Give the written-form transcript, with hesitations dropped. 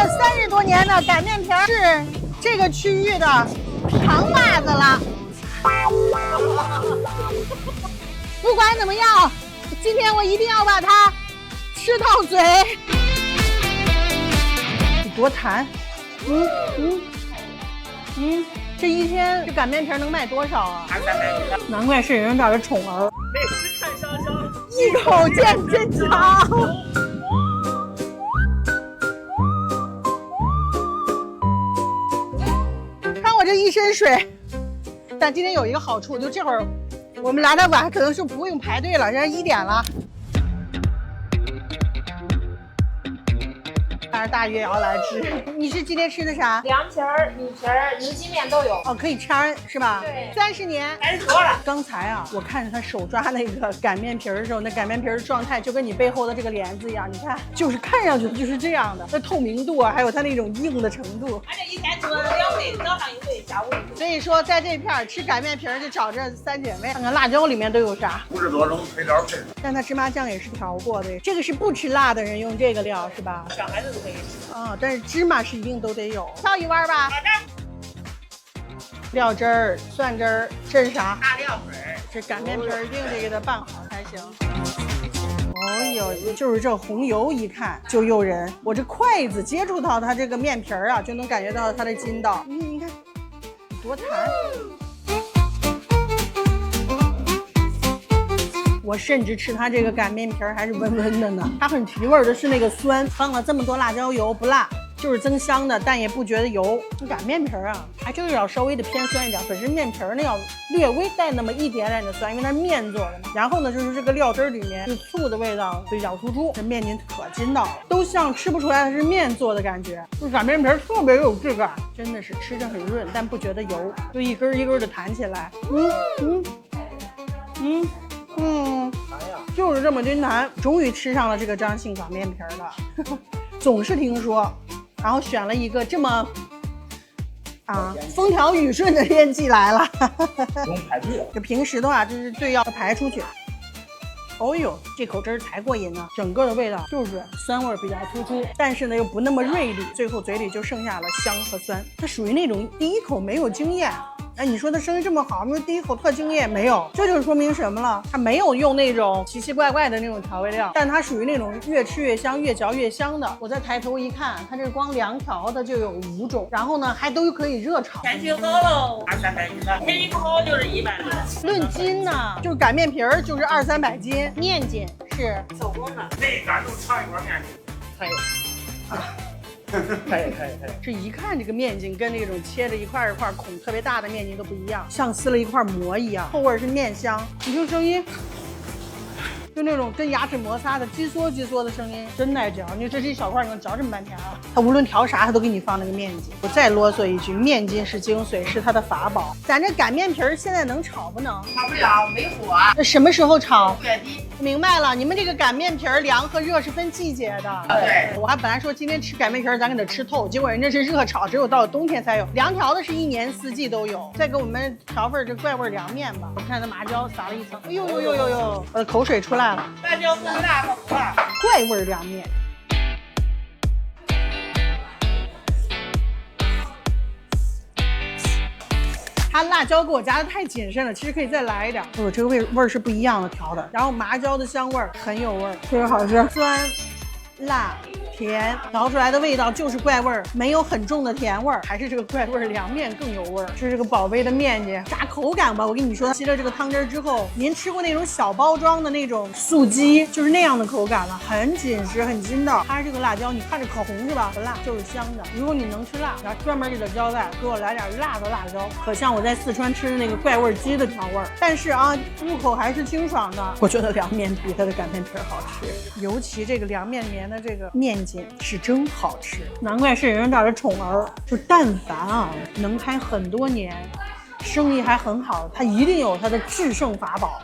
30多年的擀面皮儿是这个区域的扛把子了。不管怎么样，今天我一定要把它吃到嘴。多弹，这一天这擀面皮能卖多少啊？难怪是人这儿的宠儿。美食看香香，一口见真章。看我这一身水，但今天有一个好处，就这会儿我们来的晚，可能是不用排队了，人家1点了。当然大鱼也要来吃。你是今天吃的啥？凉皮儿、米皮儿、油鸡面都有。哦，可以掺是吧？对，30年。30多了。刚才啊，我看着他手抓那个擀面皮儿的时候，那擀面皮儿的状态就跟你背后的这个帘子一样，你看，就是看上去就是这样的，那透明度啊，还有它那种硬的程度。而且一天做2回，早上1回，下午1回。所以说，在这片儿吃擀面皮儿就找这3姐妹。看看辣椒里面都有啥50多种配料配。但它芝麻酱也是调过的，这个是不吃辣的人用这个料是吧？小孩子都可以吃。啊，但是芝麻是一定都得有。挑一碗吧。好的。料汁儿、蒜汁儿，这是啥？大料水。这擀面皮儿一定得给它拌好才行。哦呦，就是这红油一看就诱人，我这筷子接触到它这个面皮儿啊，就能感觉到它的筋道。你看，多弹。我甚至吃它这个擀面皮儿还是温温的呢，它很提味的是那个酸，放了这么多辣椒油不辣，就是增香的，但也不觉得油。擀面皮儿啊，还就是要稍微的偏酸一点，本身面皮儿呢要略微带那么一点点的酸，因为它是面做的嘛。然后呢，就是这个料汁儿里面是醋的味道比较突出，这面筋可筋道了，都像吃不出来它是面做的感觉。这擀面皮儿特别有质感，真的是吃着很润，但不觉得油，就一根一根的弹起来。就是这么均弹，终于吃上了这个张姓擀面皮儿了。总是听说，然后选了一个这么风调雨顺的天气来了。不用排队了。这平时的话，就是队要排出去。哦呦，这口汁儿才过瘾呢！整个的味道就是酸味比较突出，但是呢又不那么锐利，最后嘴里就剩下了香和酸。它属于那种第一口没有惊艳。哎，你说他生意这么好，说第一口特惊艳没有？这就说明什么了？他没有用那种奇奇怪怪的那种调味料，但它属于那种越吃越香、越嚼越香的。我再抬头一看，它这光凉调的就有5种，然后呢还都可以热炒。天气好喽，200-300斤的，天气不好就是100斤。论斤呢，就是擀面皮儿就是200-300斤，面筋是手工的。那咱就唱一碗面筋。可以。可以。这一看这个面筋跟那种切着一块一块孔特别大的面筋都不一样，像撕了一块馍一样，后味是面香。你听声音，就那种跟牙齿摩擦的叽嗦叽嗦的声音，真耐嚼。你这是一小块，你能嚼这么半天啊？它无论调啥，它都给你放那个面筋。我再啰嗦一句，面筋是精髓，是它的法宝。咱这擀面皮儿现在能炒不能？炒不了，没火。那什么时候炒？5月底。明白了，你们这个擀面皮儿凉和热是分季节的。对，我还本来说今天吃擀面皮儿，咱给它吃透，结果人家是热炒，只有到了冬天才有。凉调的是1年4季都有。再给我们调份这怪味凉面吧。我看它麻椒撒了一层，哎呦，我的口水出来了。辣椒更辣和不辣。怪味凉面。它辣椒给我夹的太谨慎了，其实可以再来一点。我这个味儿是不一样的调的，然后麻椒的香味儿很有味儿，特别好吃，酸、辣、甜，调出来的味道就是怪味儿，没有很重的甜味儿，还是这个怪味儿凉面更有味儿。吃这个宝贝的面筋，啥口感吧？我跟你说，吸了这个汤汁之后，您吃过那种小包装的那种素鸡，就是那样的口感了，很紧实，很筋道。它这个辣椒，你看着可红是吧？不辣，就是香的。如果你能吃辣，然后专门给它浇在，给我来点辣的辣椒，可像我在四川吃的那个怪味鸡的调味儿。但是啊，入口还是清爽的。我觉得凉面比它的擀面皮好吃，尤其这个凉面里面的这个面筋是真好吃，难怪是人这儿的宠儿。就但凡啊能开很多年，生意还很好，它一定有它的制胜法宝。